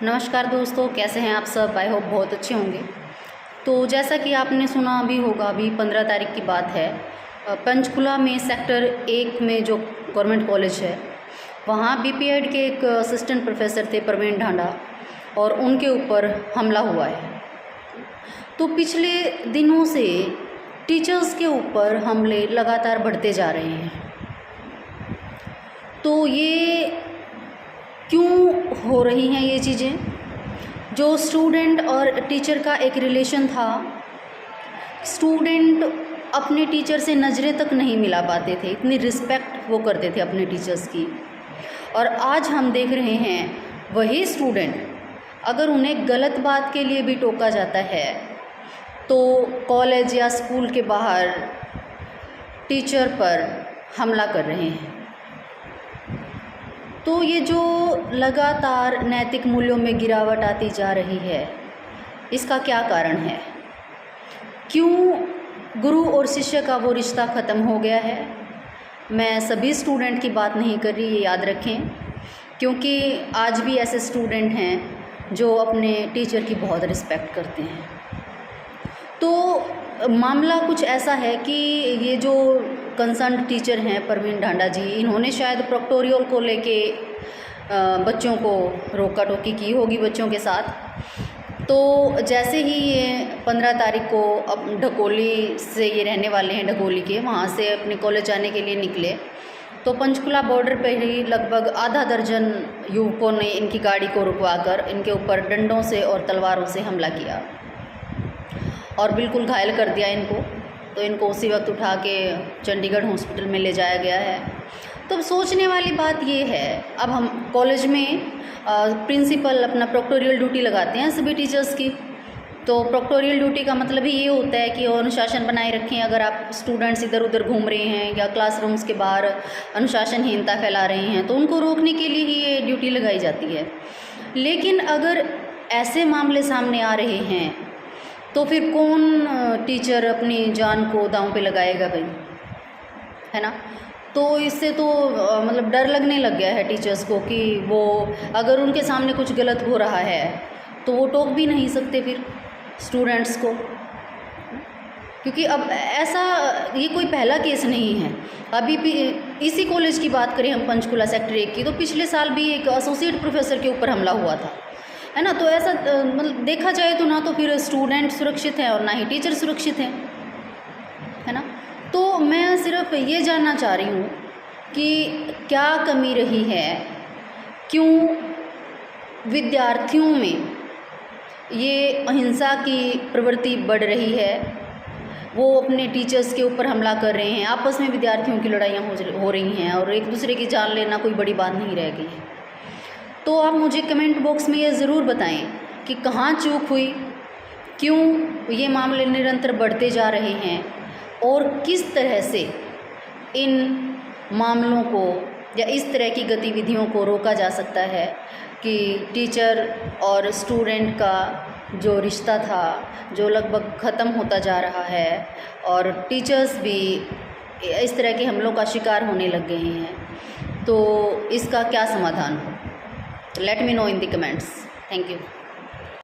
नमस्कार दोस्तों, कैसे हैं आप सब। आई होप बहुत अच्छे होंगे। तो जैसा कि आपने सुना भी होगा, अभी 15 तारीख की बात है, पंचकुला में सेक्टर 1 में जो गवर्नमेंट कॉलेज है, वहाँ बीपीएड के एक असिस्टेंट प्रोफेसर थे प्रवीण ढांडा, और उनके ऊपर हमला हुआ है। तो पिछले दिनों से टीचर्स के ऊपर हमले लगातार बढ़ते जा रहे हैं। तो ये क्यों हो रही हैं ये चीज़ें? जो स्टूडेंट और टीचर का एक रिलेशन था, स्टूडेंट अपने टीचर से नज़रें तक नहीं मिला पाते थे, इतनी रिस्पेक्ट वो करते थे अपने टीचर्स की। और आज हम देख रहे हैं वही स्टूडेंट, अगर उन्हें गलत बात के लिए भी टोका जाता है तो कॉलेज या स्कूल के बाहर टीचर पर हमला कर रहे हैं। तो ये जो लगातार नैतिक मूल्यों में गिरावट आती जा रही है, इसका क्या कारण है? क्यों गुरु और शिष्य का वो रिश्ता ख़त्म हो गया है? मैं सभी स्टूडेंट की बात नहीं कर रही, ये याद रखें, क्योंकि आज भी ऐसे स्टूडेंट हैं जो अपने टीचर की बहुत रिस्पेक्ट करते हैं। तो मामला कुछ ऐसा है कि ये जो कंसर्न टीचर हैं प्रवीण ढांडा जी, इन्होंने शायद प्रोक्टोरियल को लेके बच्चों को रोका टोकी की होगी बच्चों के साथ। तो जैसे ही ये 15 तारीख को अब ढकोली से, ये रहने वाले हैं ढकोली के, वहाँ से अपने कॉलेज जाने के लिए निकले, तो पंचकुला बॉर्डर पर ही लगभग आधा दर्जन युवकों ने इनकी गाड़ी को रुकवाकर इनके ऊपर डंडों से और तलवारों से हमला किया और बिल्कुल घायल कर दिया इनको। तो इनको उसी वक्त उठा के चंडीगढ़ हॉस्पिटल में ले जाया गया है। तो सोचने वाली बात ये है, अब हम कॉलेज में प्रिंसिपल अपना प्रोक्टोरियल ड्यूटी लगाते हैं सभी टीचर्स की। तो प्रोक्टोरियल ड्यूटी का मतलब ही ये होता है कि अनुशासन बनाए रखें। अगर आप स्टूडेंट्स इधर उधर घूम रहे हैं या क्लासरूम्स के बाहर अनुशासनहीनता फैला रहे हैं, तो उनको रोकने के लिए ही ये ड्यूटी लगाई जाती है। लेकिन अगर ऐसे मामले सामने आ रहे हैं तो फिर कौन टीचर अपनी जान को दांव पे लगाएगा भाई, है ना? तो इससे तो मतलब डर लगने लग गया है टीचर्स को कि वो अगर उनके सामने कुछ गलत हो रहा है तो वो टोक भी नहीं सकते फिर स्टूडेंट्स को, क्योंकि अब ऐसा ये कोई पहला केस नहीं है। अभी भी इसी कॉलेज की बात करें हम, पंचकुला सेक्टर 1 की, तो पिछले साल भी एक एसोसिएट प्रोफेसर के ऊपर हमला हुआ था, है ना? तो ऐसा मतलब देखा जाए तो ना तो फिर स्टूडेंट सुरक्षित है और ना ही टीचर सुरक्षित है ना? तो मैं सिर्फ ये जानना चाह रही हूँ कि क्या कमी रही है, क्यों विद्यार्थियों में ये अहिंसा की प्रवृत्ति बढ़ रही है, वो अपने टीचर्स के ऊपर हमला कर रहे हैं, आपस में विद्यार्थियों की लड़ाइयाँ हो रही हैं और एक दूसरे की जान लेना कोई बड़ी बात नहीं रह गई है। तो आप मुझे कमेंट बॉक्स में ये ज़रूर बताएं कि कहाँ चूक हुई, क्यों ये मामले निरंतर बढ़ते जा रहे हैं और किस तरह से इन मामलों को या इस तरह की गतिविधियों को रोका जा सकता है कि टीचर और स्टूडेंट का जो रिश्ता था, जो लगभग ख़त्म होता जा रहा है, और टीचर्स भी इस तरह के हमलों का शिकार होने लग गए हैं। तो इसका क्या समाधान हो? Let me know in the comments. Thank you.